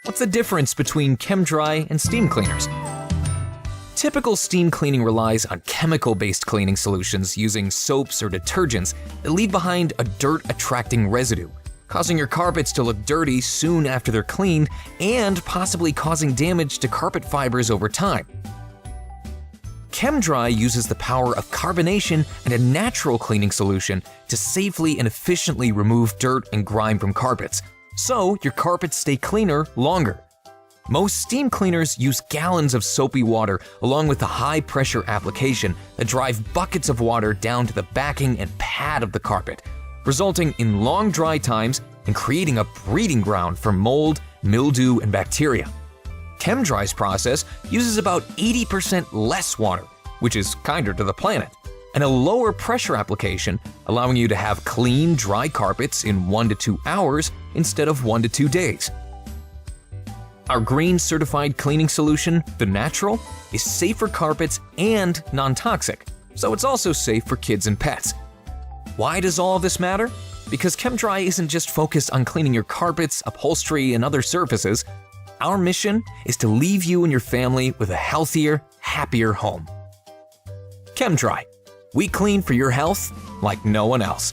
What's the difference between Chem-Dry and steam cleaners? Typical steam cleaning relies on chemical-based cleaning solutions using soaps or detergents that leave behind a dirt-attracting residue, causing your carpets to look dirty soon after they're cleaned and possibly causing damage to carpet fibers over time. Chem-Dry uses the power of carbonation and a natural cleaning solution to safely and efficiently remove dirt and grime from carpets, so your carpets stay cleaner longer. Most steam cleaners use gallons of soapy water along with a high-pressure application that drive buckets of water down to the backing and pad of the carpet, resulting in long dry times and creating a breeding ground for mold, mildew, and bacteria. Chem-Dry's process uses about 80% less water, which is kinder to the planet, and a lower pressure application, allowing you to have clean, dry carpets in 1 to 2 hours instead of 1 to 2 days. Our green certified cleaning solution, The Natural, is safe for carpets and non-toxic, so it's also safe for kids and pets. Why does all of this matter? Because Chem-Dry isn't just focused on cleaning your carpets, upholstery, and other surfaces. Our mission is to leave you and your family with a healthier, happier home. Chem-Dry. We clean for your health like no one else.